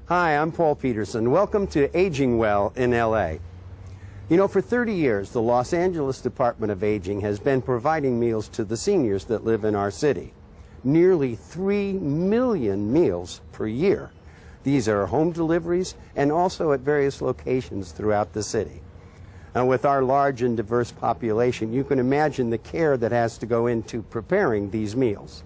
Hi, I'm Paul Peterson. Welcome to Aging Well in LA. You know, for 30 years, the Los Angeles Department of Aging has been providing meals to the seniors that live in our city. Nearly 3 million meals per year. These are home deliveries and also at various locations throughout the city. Now, with our large and diverse population, you can imagine the care that has to go into preparing these meals.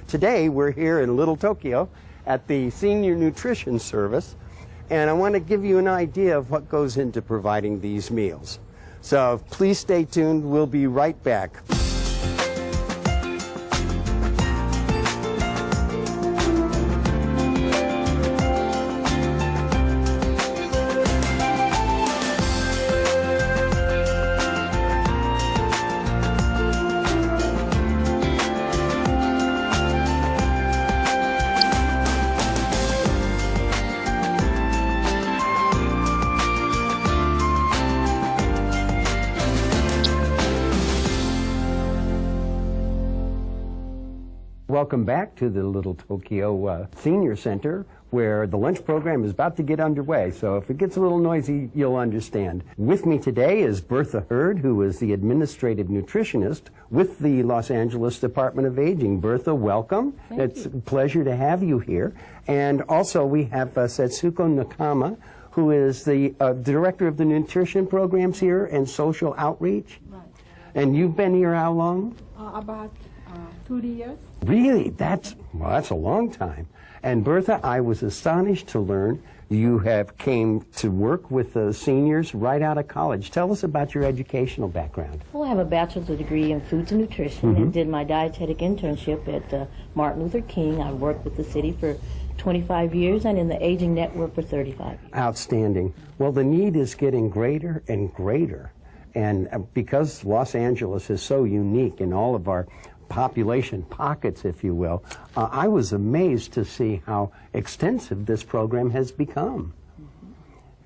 Today, we're here in Little Tokyo at the Senior Nutrition Service, and I want to give you an idea of what goes into providing these meals. So please stay tuned. We'll be right back. Welcome back to the Little Tokyo Senior Center, where the lunch program is about to get underway. So if it gets a little noisy, you'll understand. With me today is Bertha Hurd, who is the administrative nutritionist with the Los Angeles Department of Aging. Bertha, welcome. It's a pleasure to have you here. And also we have Setsuko Nakama, who is the director of the nutrition programs here and social outreach. Right. And you've been here how long? About 2 years. Really? That's a long time. And Bertha, I was astonished to learn you have came to work with the seniors right out of college. Tell us about your educational background. Well, I have a bachelor's degree in foods and nutrition and did my dietetic internship at Martin Luther King. I worked with the city for 25 years and in the Aging Network for 35 years. Outstanding. Well, the need is getting greater and greater. And because Los Angeles is so unique in all of our population pockets, if you will, I was amazed to see how extensive this program has become.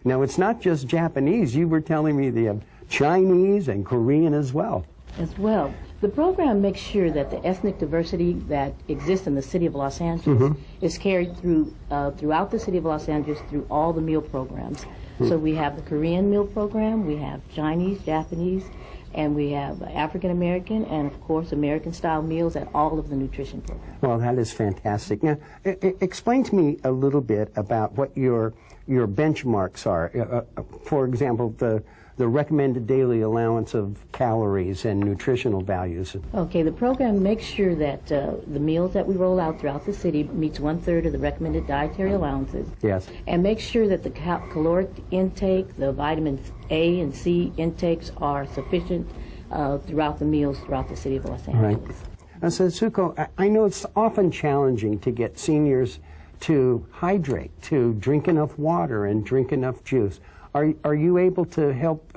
Now, it's not just Japanese. You were telling me they have Chinese and Korean as well. As well. The program makes sure that the ethnic diversity that exists in the city of Los Angeles is carried through throughout the city of Los Angeles through all the meal programs. So we have the Korean meal program, we have Chinese, Japanese, and we have African American and, of course, American-style meals at all of the nutrition programs. Well, that is fantastic. Now, explain to me a little bit about what your benchmarks are. For example, the recommended daily allowance of calories and nutritional values. Okay, the program makes sure that the meals that we roll out throughout the city meets 1/3 of the recommended dietary allowances. Yes. And make sure that the caloric intake, the vitamins A and C intakes are sufficient throughout the meals throughout the city of Los Angeles. Right. So, Setsuko, I know it's often challenging to get seniors to hydrate, to drink enough water and drink enough juice. Are you able to help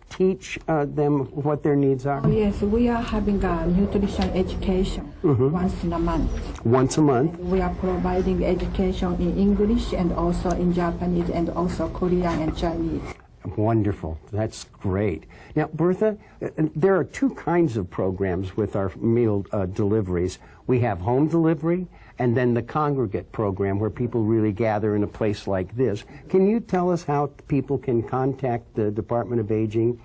teach them what their needs are? Oh, yes, we are having a nutrition education once a month. Once a month? And we are providing education in English and also in Japanese and also Korean and Chinese. Wonderful. That's great. Now, Bertha, there are two kinds of programs with our meal deliveries. We have home delivery and then the congregate program where people really gather in a place like this. Can you tell us how people can contact the Department of Aging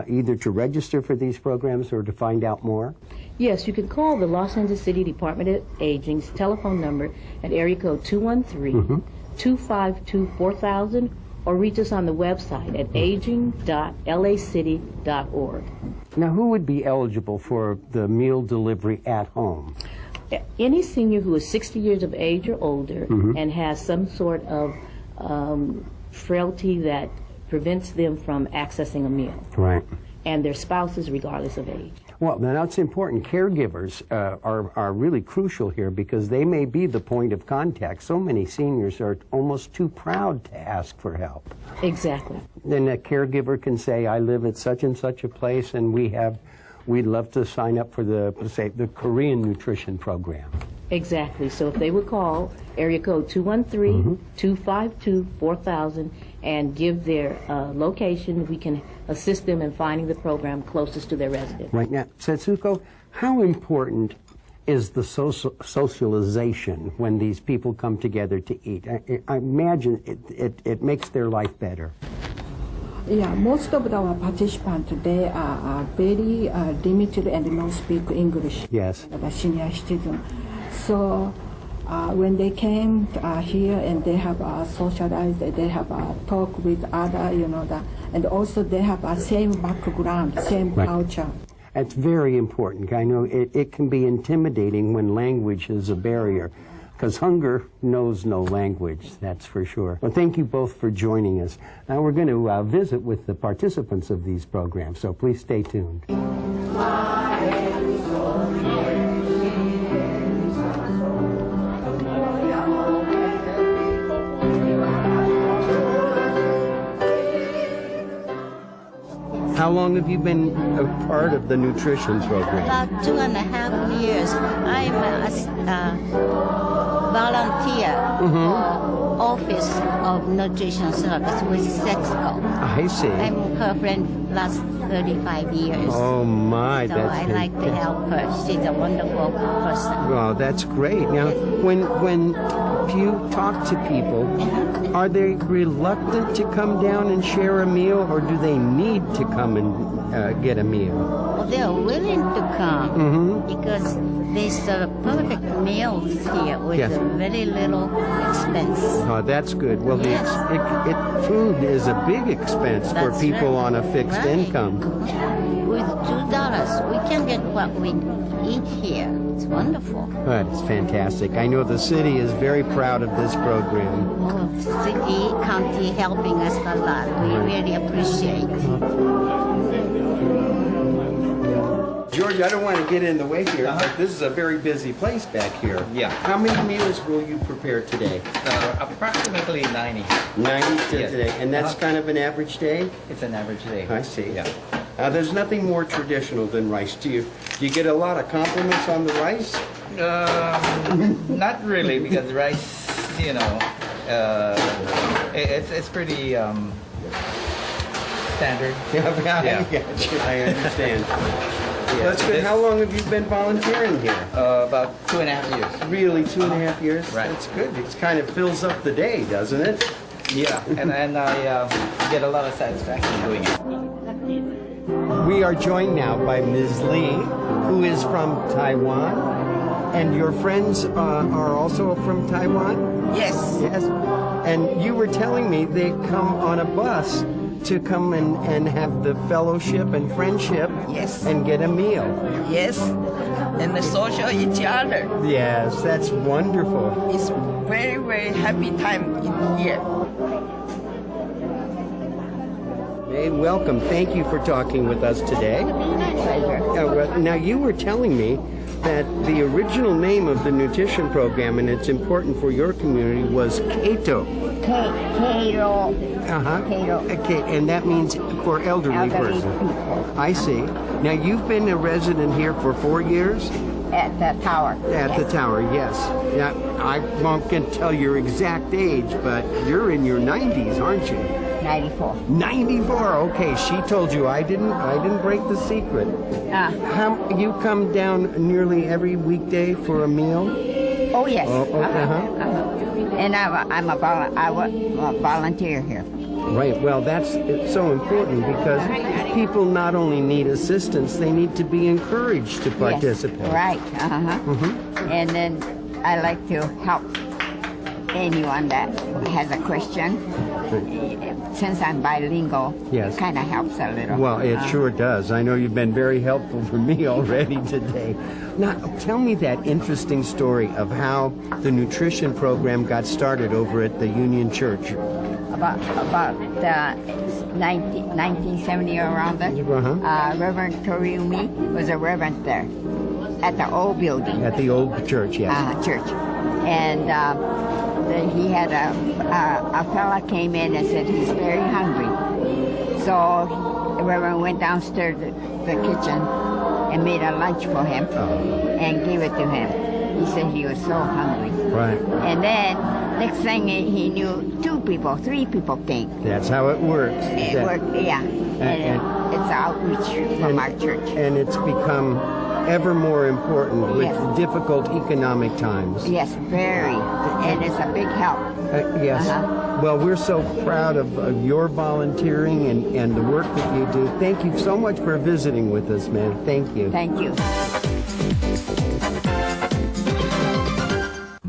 either to register for these programs or to find out more? Yes, you can call the Los Angeles City Department of Aging's telephone number at area code 213-252-4000 or reach us on the website at aging.lacity.org. Now, who would be eligible for the meal delivery at home? Any senior who is 60 years of age or older and has some sort of frailty that prevents them from accessing a meal. Right. And their spouses, regardless of age. Well, now that's important. Caregivers are really crucial here because they may be the point of contact. So many seniors are almost too proud to ask for help. Exactly. Then a caregiver can say, I live at such and such a place and we'd love to sign up for the Korean nutrition program. Exactly. So if they would call area code 213-252-4000 and give their location, we can assist them in finding the program closest to their residence. Right now, Setsuko, how important is the socialization when these people come together to eat. I imagine it makes their life better. Yeah, most of our participants, they are very limited and don't speak English. Yes. The senior citizen. So when they came here and they have socialized, they have talk with other, and also they have a same background, same culture. That's very important. I know it can be intimidating when language is a barrier, because hunger knows no language, that's for sure. Well, thank you both for joining us. Now we're going to visit with the participants of these programs, so please stay tuned. How long have you been a part of the nutrition program? About 2.5 years. I'm a volunteer for Office of Nutrition Service with Sexco. I see. I'm her friend last 35 years. Oh my, so that's I like to help her. She's a wonderful person. Well, that's great. Now, when you talk to people, are they reluctant to come down and share a meal, or do they need to come and get a meal? Well, they're willing to come because they serve perfect meals here with very little expense. Oh, that's good. Well, Yes. food is a big expense for That's people right. on a fixed Right. income. With $2, we can get what we eat here. It's wonderful. That's fantastic. I know the city is very proud of this program. Oh, city, county helping us a lot. We really appreciate. George, I don't want to get in the way here, but this is a very busy place back here. Yeah. How many meals will you prepare today? Approximately 90. 90 Yes. today, and that's kind of an average day? It's an average day. I see. Yeah. There's nothing more traditional than rice. Do you get a lot of compliments on the rice? Not really, because rice, it's pretty standard. Yeah. I understand. That's good. How long have you been volunteering here? About 2.5 years. Really, 2.5 years? Right. That's good. It kind of fills up the day, doesn't it? Yeah, and I get a lot of satisfaction doing it. We are joined now by Ms. Lee, who is from Taiwan. And your friends are also from Taiwan? Yes. Yes. And you were telling me they come on a bus to come and have the fellowship and friendship. Yes. And get a meal. Yes. And the social each other. Yes, that's wonderful. It's very, very happy time in here. Hey, welcome. Thank you for talking with us today. Pleasure. Now, you were telling me that the original name of the nutrition program, and it's important for your community, was Cato. Cato. Cato. Okay, and that means for elderly person. people I see. Now, you've been a resident here for 4 years? at the tower. At the tower, yes. Now, I won't can tell your exact age, but you're in your 90s, aren't you? 94. 94. Okay, she told you. I didn't break the secret. How you come down nearly every weekday for a meal? Oh, yes. Uh-huh. And I'm a volunteer here. Right. Well, it's so important because people not only need assistance, they need to be encouraged to participate. Yes, right. And then I like to help anyone that has a question. Since I'm bilingual, Yes. it kind of helps a little. Well, it sure does. I know you've been very helpful for me already today. Now, tell me that interesting story of how the nutrition program got started over at the Union Church. About 1970 around there. Reverend Toriumi was a reverend there at the old building. At the old church, yes. Church. And he had a fella came in and said he's very hungry. So the Reverend went downstairs to the kitchen and made a lunch for him and gave it to him. He said he was so hungry. Right. And then next thing he knew, 2 people, 3 people came. That's how it works. It worked, yeah. And it's outreach from our church. And it's become ever more important with Yes. difficult economic times. Yes, very. And it's a big help. Yes. Well, we're so proud of your volunteering and the work that you do. Thank you so much for visiting with us, man. Thank you. Thank you.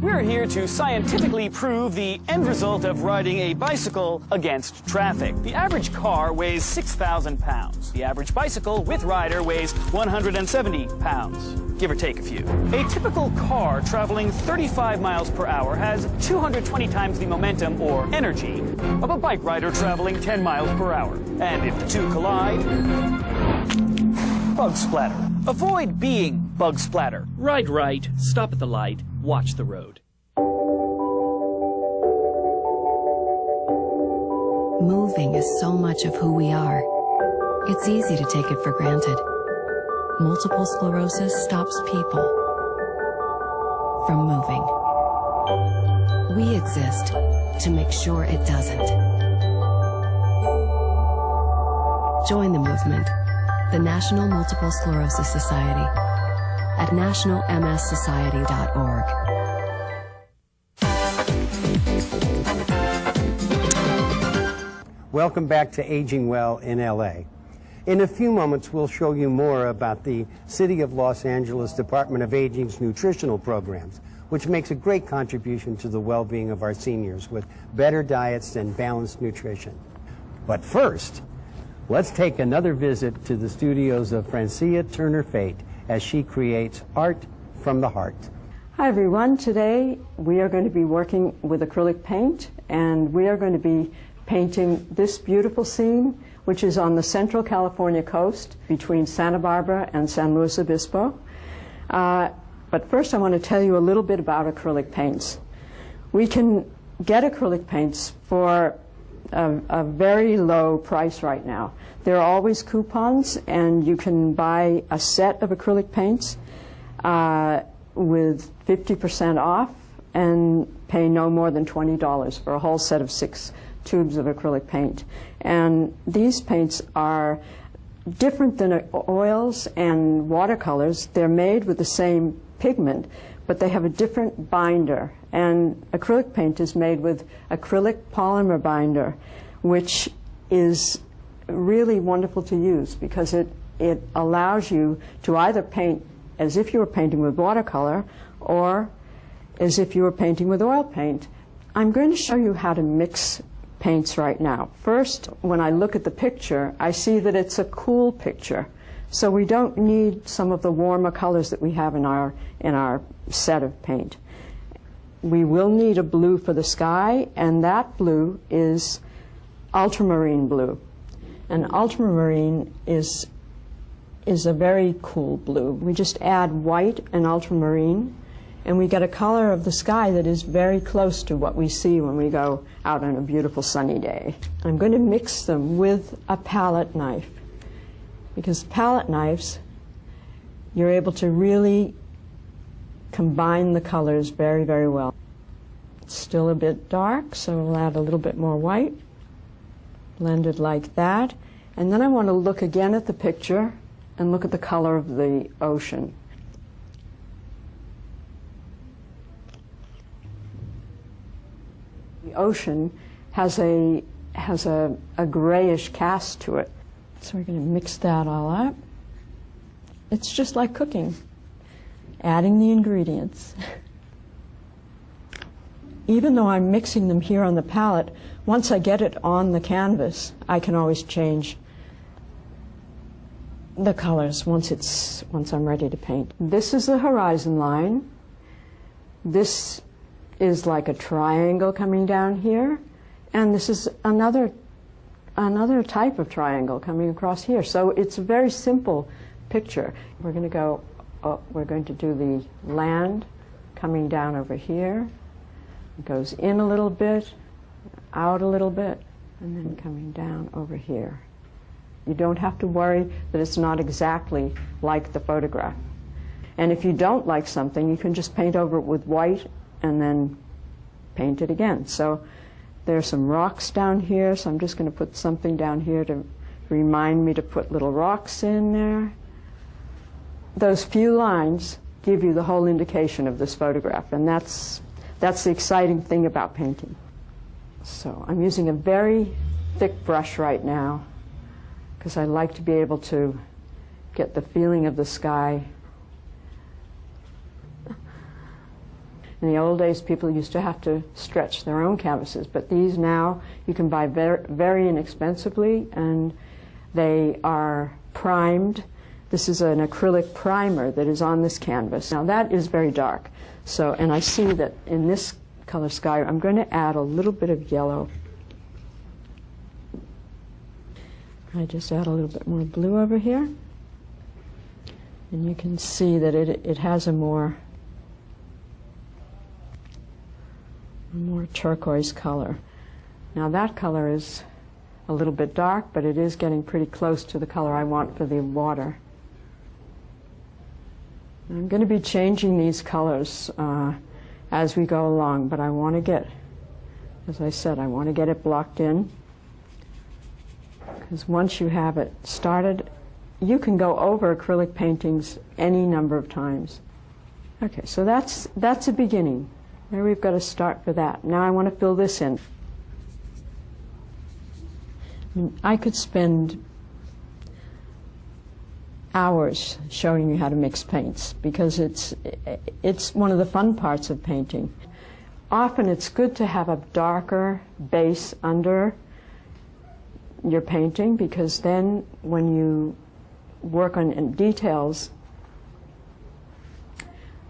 We're here to scientifically prove the end result of riding a bicycle against traffic. The average car weighs 6,000 pounds. The average bicycle with rider weighs 170 pounds, give or take a few. A typical car traveling 35 miles per hour has 220 times the momentum or energy of a bike rider traveling 10 miles per hour. And if the two collide, bug splatter. Avoid being bug splatter. Ride right, stop at the light, watch the road. Moving is so much of who we are. It's easy to take it for granted. Multiple sclerosis stops people from moving. We exist to make sure it doesn't. Join the movement, the National Multiple Sclerosis Society, at nationalmssociety.org. Welcome back to Aging Well in LA. In a few moments, we'll show you more about the City of Los Angeles Department of Aging's nutritional programs, which makes a great contribution to the well-being of our seniors with better diets and balanced nutrition. But first, let's take another visit to the studios of Francia Turner Fate as she creates art from the heart. Hi everyone, today we are going to be working with acrylic paint, and we are going to be painting this beautiful scene, which is on the Central California coast between Santa Barbara and San Luis Obispo. But first I want to tell you a little bit about acrylic paints. We can get acrylic paints for a very low price right now. There are always coupons, and you can buy a set of acrylic paints with 50% off and pay no more than $20 for a whole set of 6 tubes of acrylic paint. And these paints are different than oils and watercolors. They're made with the same pigment, but they have a different binder. And acrylic paint is made with acrylic polymer binder, which is really wonderful to use because it allows you to either paint as if you were painting with watercolor or as if you were painting with oil paint. I'm going to show you how to mix paints right now. First, when I look at the picture, I see that it's a cool picture. So we don't need some of the warmer colors that we have in our set of paint. We will need a blue for the sky, and that blue is ultramarine blue. And ultramarine is a very cool blue. We just add white and ultramarine, and we get a color of the sky that is very close to what we see when we go out on a beautiful sunny day. I'm going to mix them with a palette knife, because palette knives, you're able to really combine the colors very, very well. It's still a bit dark, so we'll add a little bit more white, blended like that. And then I want to look again at the picture and look at the color of the ocean. The ocean has a grayish cast to it. So we're going to mix that all up. It's just like cooking, adding the ingredients. Even though I'm mixing them here on the palette, once I get it on the canvas, I can always change the colors once I'm ready to paint. This is the horizon line. This is like a triangle coming down here, and this is another type of triangle coming across here. So it's a very simple picture. We're going to do the land coming down over here. It goes in a little bit, out a little bit, and then coming down over here. You don't have to worry that it's not exactly like the photograph. And if you don't like something, you can just paint over it with white and then paint it again. So there's some rocks down here, so I'm just going to put something down here to remind me to put little rocks in there. Those few lines give you the whole indication of this photograph, and that's the exciting thing about painting. So I'm using a very thick brush right now because I like to be able to get the feeling of the sky. In the old days, people used to have to stretch their own canvases, but these now you can buy very inexpensively, and they are primed. This is an acrylic primer that is on this canvas. Now that is very dark. So, and I see that in this color sky, I'm going to add a little bit of yellow. I just add a little bit more blue over here. And you can see that it has a more turquoise color. Now that color is a little bit dark, but it is getting pretty close to the color I want for the water. I'm going to be changing these colors as we go along, but I want to get, as I said, I want to get it blocked in, because once you have it started, you can go over acrylic paintings any number of times. Okay, so that's a beginning. There we've got a start for that. Now I want to fill this in. I could spend hours showing you how to mix paints because it's one of the fun parts of painting. Often it's good to have a darker base under your painting, because then when you work on details,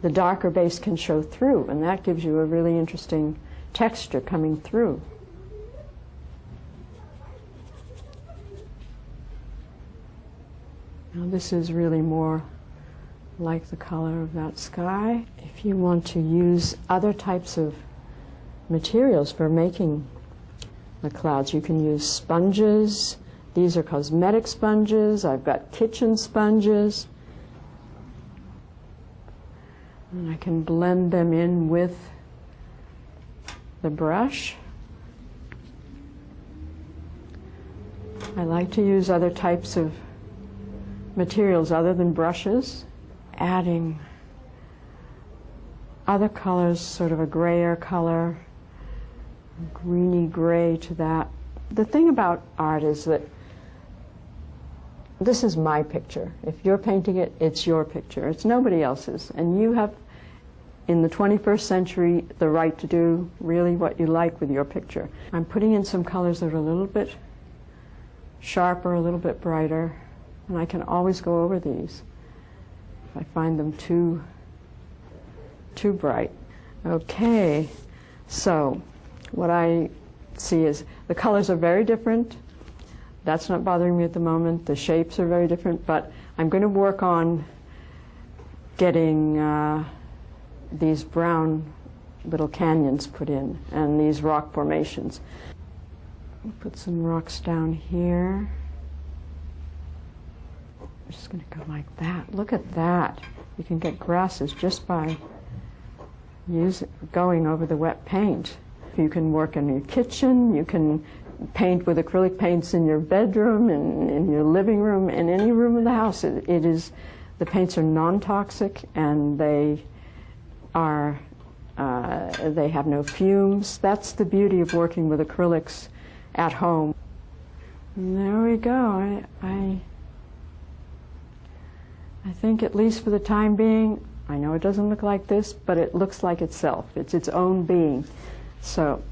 the darker base can show through, and that gives you a really interesting texture coming through. Now this is really more like the color of that sky. If you want to use other types of materials for making the clouds, you can use sponges. These are cosmetic sponges. I've got kitchen sponges. And I can blend them in with the brush. I like to use other types of materials other than brushes, adding other colors, sort of a grayer color, greeny gray to that. The thing about art is that this is my picture. If you're painting it, it's your picture. It's nobody else's. And you have, in the 21st century, the right to do really what you like with your picture. I'm putting in some colors that are a little bit sharper, a little bit brighter, and I can always go over these if I find them too bright. Okay, so what I see is the colors are very different. That's not bothering me at the moment. The shapes are very different, but I'm going to work on getting these brown little canyons put in and these rock formations. I'll put some rocks down here. I'm just going to go like that. Look at that. You can get grasses just by going over the wet paint. You can work in your kitchen. You can paint with acrylic paints in your bedroom and in your living room, in any room of the house. The paints are non-toxic, and they have no fumes. That's the beauty of working with acrylics at home. And there we go. I think, at least for the time being, I know it doesn't look like this, but it looks like itself. It's its own being. So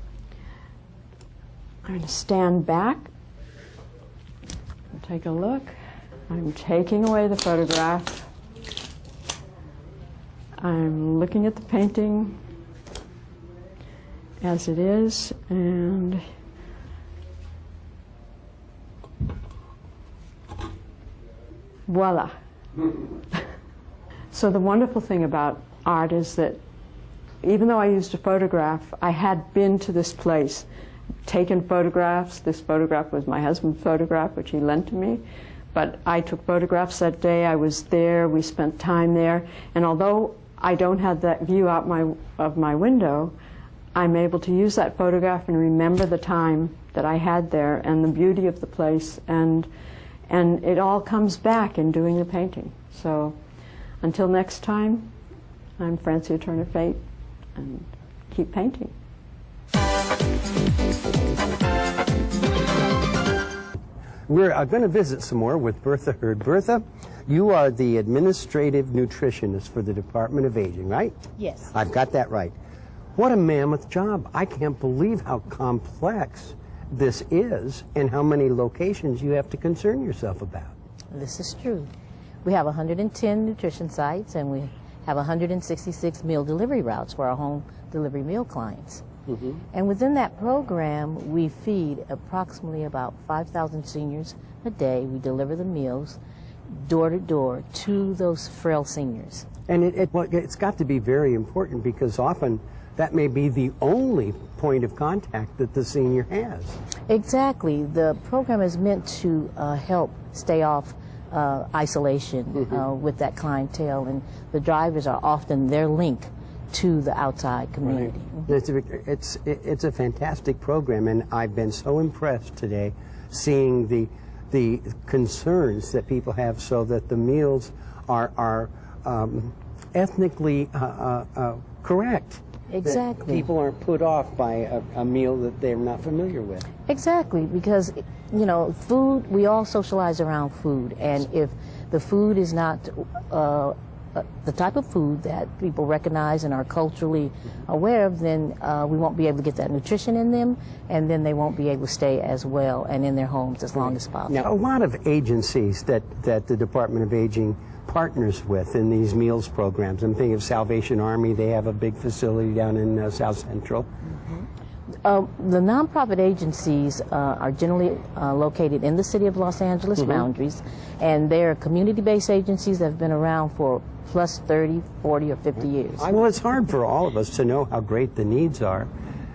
I'm going to stand back and take a look. I'm taking away the photograph. I'm looking at the painting as it is, and voila. So the wonderful thing about art is that even though I used a photograph, I had been to this place, taken photographs. This photograph was my husband's photograph, which he lent to me. But I took photographs that day. I was there. We spent time there. And although I don't have that view out of my window, I'm able to use that photograph and remember the time that I had there and the beauty of the place. And it all comes back in doing the painting. So until next time, I'm Francia Turner-Fate, and keep painting. We're going to visit some more with Bertha Hurd. Bertha, you are the administrative nutritionist for the Department of Aging, right? Yes. I've got that right. What a mammoth job. I can't believe how complex this is and how many locations you have to concern yourself about. This is true. We have 110 nutrition sites, and we have 166 meal delivery routes for our home delivery meal clients. Mm-hmm. And within that program, we feed approximately about 5,000 seniors a day. We deliver the meals door to door to those frail seniors. And it's got to be very important, because often that may be the only point of contact that the senior has. Exactly. The program is meant to help stay off isolation with that clientele, and the drivers are often their link to the outside community. Right. It's a fantastic program, and I've been so impressed today seeing the concerns that people have so that the meals are ethnically correct. Exactly. That people aren't put off by a meal that they're not familiar with. Exactly, because, you know, food, we all socialize around food, and if the food is not the type of food that people recognize and are culturally aware of, then we won't be able to get that nutrition in them, and then they won't be able to stay as well and in their homes as long as possible. Now, a lot of agencies that the Department of Aging partners with in these meals programs. I'm thinking of Salvation Army. They have a big facility down in South Central. The nonprofit agencies are generally located in the city of Los Angeles boundaries, and they're community-based agencies that have been around for plus 30, 40, or 50 years. Well, it's hard for all of us to know how great the needs are.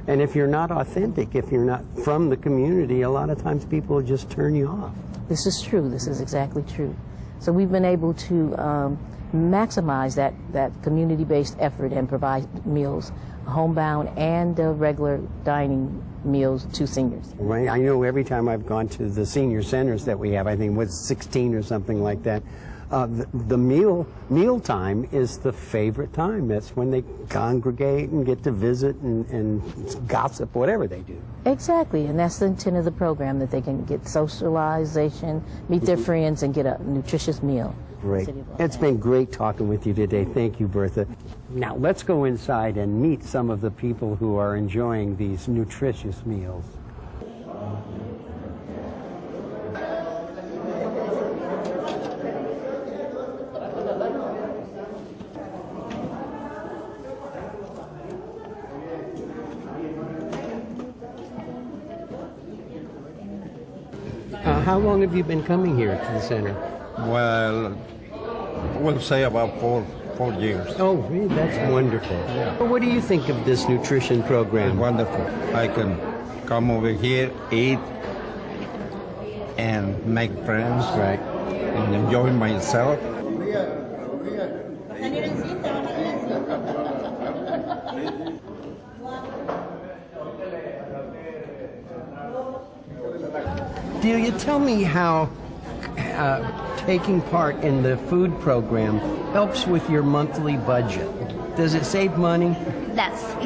And if you're not authentic, if you're not from the community, a lot of times people will just turn you off. This is true. This is exactly true. So we've been able to maximize that community-based effort and provide meals, homebound and regular dining meals to seniors. Right. I know every time I've gone to the senior centers that we have, I think it was 16 or something like that, the meal time is the favorite time. That's when they congregate and get to visit and gossip, whatever they do. Exactly, and that's the intent of the program, that they can get socialization, meet their friends, and get a nutritious meal. Great. It's been great talking with you today. Thank you, Bertha. Now, let's go inside and meet some of the people who are enjoying these nutritious meals. How long have you been coming here to the center? Well, we'll say about four years. Oh, really? That's wonderful. Yeah. What do you think of this nutrition program? It's wonderful. I can come over here, eat, and make friends, right, and enjoy myself. Delia, tell me how taking part in the food program helps with your monthly budget. Does it save money? It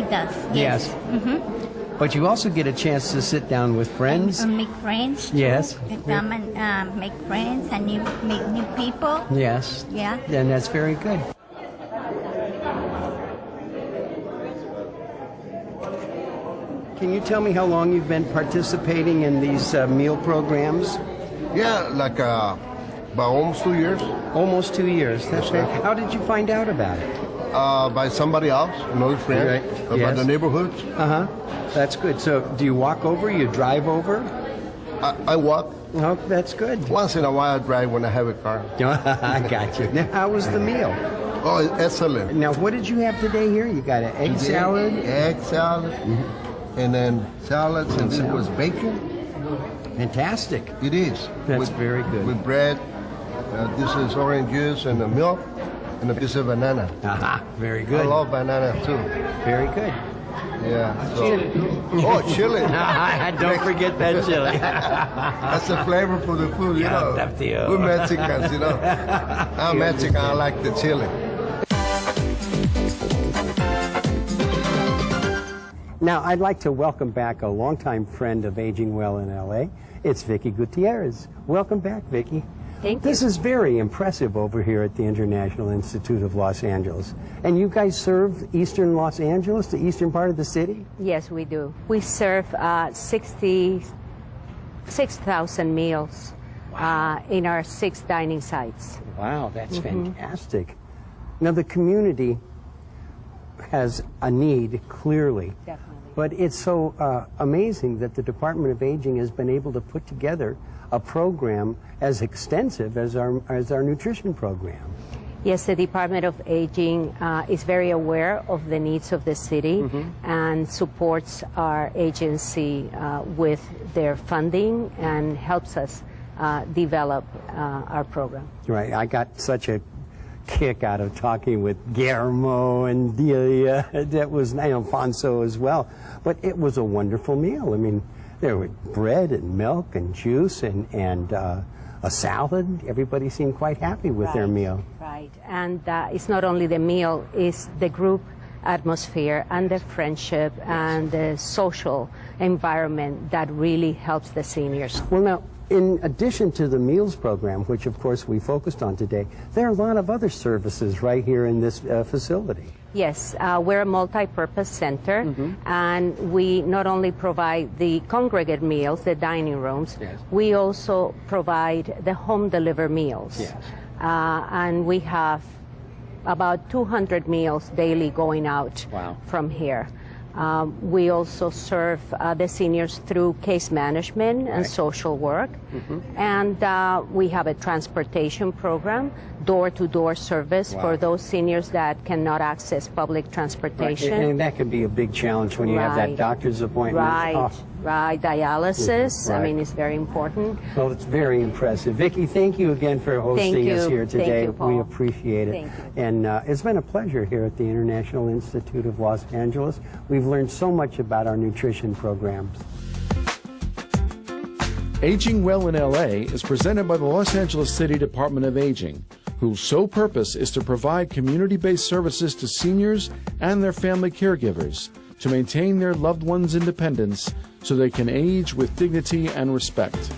does. Yes. Mm-hmm. But you also get a chance to sit down with friends. And make friends. Yes. Come and make friends and meet new people. Yes. Yeah. And that's very good. Can you tell me how long you've been participating in these meal programs? Yeah, like about almost 2 years. Almost 2 years. That's great. How did you find out about it? By somebody else, another friend, right. about Yes. the neighborhoods. Uh-huh. That's good. So do you walk over? You drive over? I walk. Oh, that's good. Once in a while I drive when I have a car. I got you. Now, how was the meal? Oh, excellent. Now, what did you have today here? You got an egg salad? Egg salad, and then salads, and then it was bacon. Fantastic. It is. That's very good. With bread, this is orange juice and the milk, and a piece of banana. Aha, very good. I love banana too. Very good. Yeah. So. Oh, chili. Don't forget that chili. That's the flavor for the food, you know. We're Mexicans, you know. I'm Mexican, I like the chili. Now, I'd like to welcome back a longtime friend of Aging Well in L.A. It's Vicki Gutierrez. Welcome back, Vicki. Thank you. This is very impressive over here at the International Institute of Los Angeles. And you guys serve eastern Los Angeles, the eastern part of the city? Yes, we do. We serve 66,000 meals in our 6 dining sites. Wow, that's fantastic. Now, the community has a need, clearly. Definitely. But it's so amazing that the Department of Aging has been able to put together a program as extensive as our nutrition program. Yes, the Department of Aging is very aware of the needs of the city and supports our agency with their funding and helps us develop our program. Right. I got such a kick out of talking with Guillermo and Delia. That was Alfonso as well. But it was a wonderful meal. I mean, there was bread and milk and juice and a salad. Everybody seemed quite happy with their meal. Right. And it's not only the meal, it's the group atmosphere and the friendship and the social environment that really helps the seniors. Well, now, in addition to the meals program, which of course we focused on today, there are a lot of other services right here in this facility. Yes, we're a multi-purpose center, and we not only provide the congregate meals, the dining rooms, we also provide the home delivered meals. And we have about 200 meals daily going out from here. We also serve the seniors through case management and social work. And we have a transportation program, door-to-door service for those seniors that cannot access public transportation. And that can be a big challenge when you have that doctor's appointment. Right, dialysis. I mean, it's very important. Well, it's very impressive. Vicki, thank you again for hosting us here today. Thank you, Paul. We appreciate it. Thank you. And it's been a pleasure here at the International Institute of Los Angeles. We've learned so much about our nutrition programs. Aging Well in LA is presented by the Los Angeles City Department of Aging, whose sole purpose is to provide community-based services to seniors and their family caregivers to maintain their loved ones' independence so they can age with dignity and respect.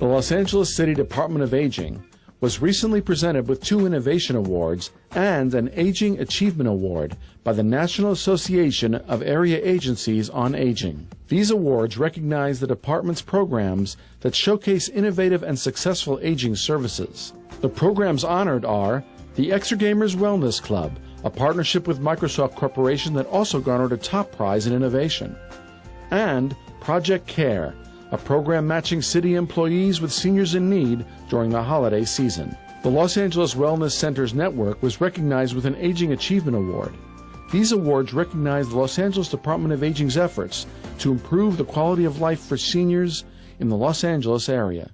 The Los Angeles City Department of Aging was recently presented with 2 Innovation Awards and an Aging Achievement Award by the National Association of Area Agencies on Aging. These awards recognize the department's programs that showcase innovative and successful aging services. The programs honored are the Exergamers Wellness Club, a partnership with Microsoft Corporation that also garnered a top prize in innovation, and Project Care, a program matching city employees with seniors in need during the holiday season. The Los Angeles Wellness Centers Network was recognized with an Aging Achievement Award. These awards recognize the Los Angeles Department of Aging's efforts to improve the quality of life for seniors in the Los Angeles area.